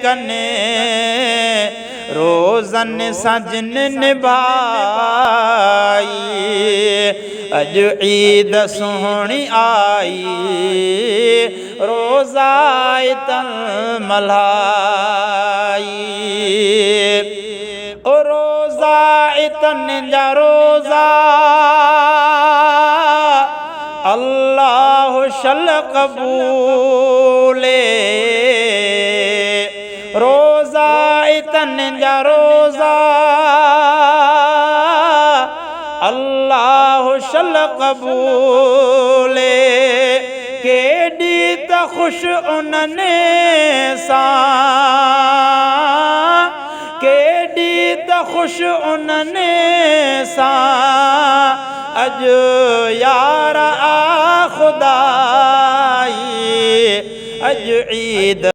कने रोज़न सजन निभाई अज ईद सोहनी आई रोज़ा तन मलाई ओ रोज़ा तन जा रोज़ा अल्लाह शल कबूले रोज़ा तन जा रोज़ा अल्लाह शल कबूले केडी त खुश उन्हने सां केडी त खुश उन्हने सां अज यार आ खुदाई अज ईद